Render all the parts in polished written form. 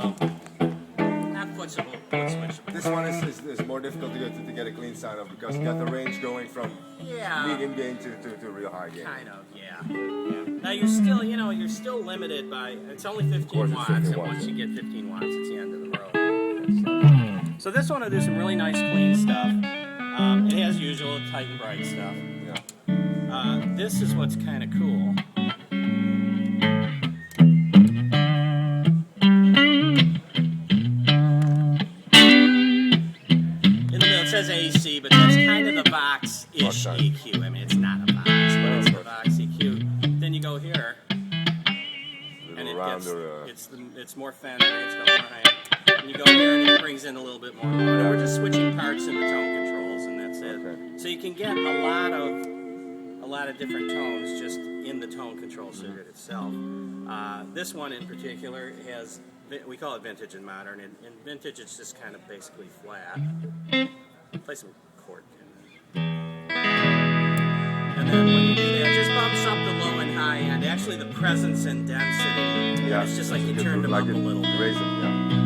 So, not switchable, but switchable. This one is more difficult to get a clean sound of because you got the range going from medium gain to real high gain. Kind of, yeah. Now you're still, you're still limited by, it's only 15 watts, and once you get 15 watts, it's the end of the road. So this one will do some really nice clean stuff. It has usual tight and bright stuff. Yeah. This is what's kind of cool. In the middle it says AC, but that's kind of the Vox-ish EQ. I mean, it's not a Vox, but it's the Vox EQ. Then you go here, and it's more Fender, it's got more high. And you go here and it brings in a little bit more. We're just switching parts in the tone controls, and that's it. Okay. So you can get a lot of different tones just in the tone control circuit itself. This one in particular has, we call it vintage and modern. In vintage, it's just kind of basically flat. Play some chord. And then when you do that, it just bumps up the low and high end. Actually, the presence and density. Yeah, it's just like you turned them up a little bit.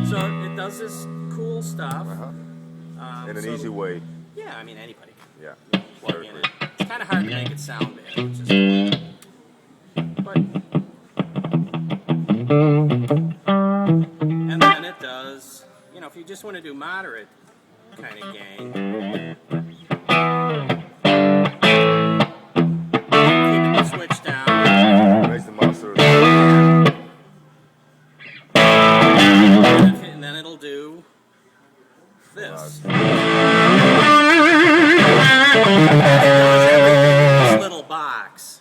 So it does this cool stuff. In an easy way. Yeah, I mean anybody can. Yeah. Plug in it. It's kind of hard to make it sound bad, which is cool. But and then it does, if you just want to do moderate kind of gain. Keep the switch down. Raise the master. And then it'll do this. This little box.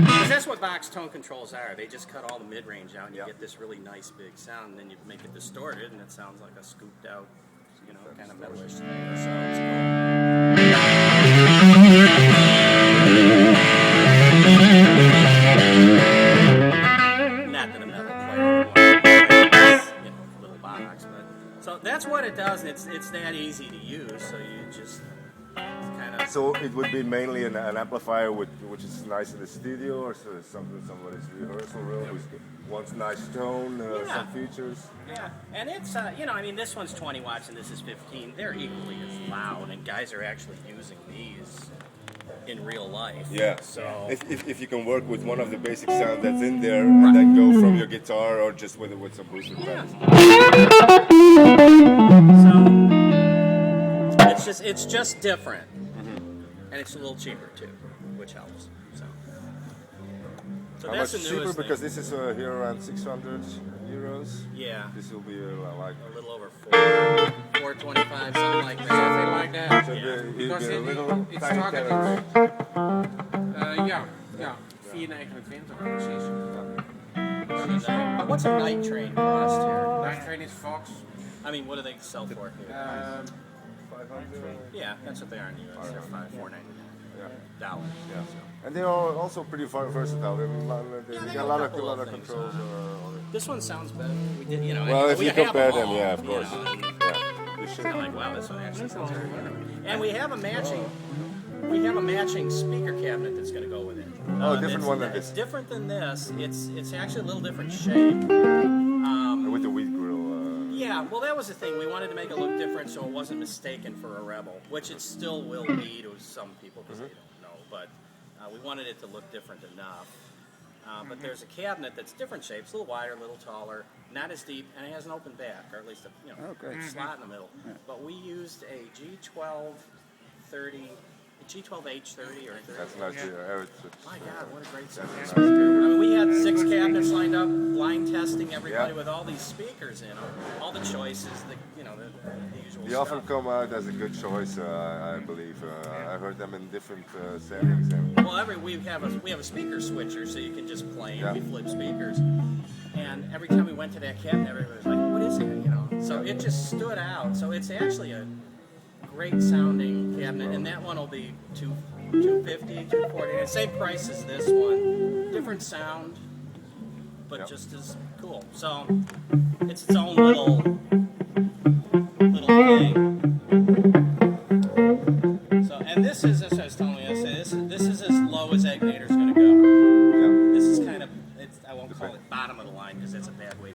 Because that's what box tone controls are. They just cut all the mid-range out and you get this really nice big sound, and then you make it distorted and it sounds like a scooped out, kind of metalish thing. So it's not that a metal player wants, little box, but so that's what it does. It's that easy to use. So you just kind of. So it would be mainly an amplifier which is nice in the studio, or so somebody's rehearsal room which wants nice tone, some features. Yeah, and it's this one's 20 watts and this is 15. They're equally as loud, and guys are actually using these in real life. Yeah. So if you can work with one of the basic sound that's in there, and then go from your guitar or just with some booster pedals. So it's just different, and it's a little cheaper too, which helps. So how that's much the cheaper? newest Because thing. this is here around 600 euros. Yeah. This will be like a little over 425, something like that. Something like that. So Yeah. Because a little it's tiny targeted. camera. Ja, 429 precies. But what's a night train cost here? Night train is Fox. I mean, what do they sell for here? 500. Yeah, that's what they are in the US. They're $4.99. Dollars. Yeah. And they are also pretty versatile. They got a lot of controls. This one sounds better. We did, Well, if we you have compare them, all, yeah, of course. and You should. I'm like, wow, this one actually sounds very good. And we have a matching speaker cabinet that's going to go with it. Different one than It's this. different than this. It's actually a little different shape. With the wheat grill. Yeah, well, that was the thing. We wanted to make it look different so it wasn't mistaken for a Rebel, which it still will be to some people because they don't know. But we wanted it to look different enough. But there's a cabinet that's different shapes, a little wider, a little taller, not as deep, and it has an open back, or at least a slot in the middle. But we used a G1230, G12H30 or 30. That's nice. My God, what a great sound. I mean, we had 6 cabinets lined up, blind testing everybody with all these speakers in them, all the choices, the usual They stuff. often come out as a good choice, I believe. I heard them in different settings. Well, we have a speaker switcher, so you can just play and we flip speakers. And every time we went to that cabinet, everybody was like, "What is it?" So it just stood out. So it's actually a great sounding cabinet, and that one will be $250, $240, same price as this one. Different sound, but just as cool. So it's its own little thing. So, and this is a I was telling you yesterday, this is as low as Egnater's going to go. Yeah. This is kind of, I won't call it bottom of the line because that's a bad way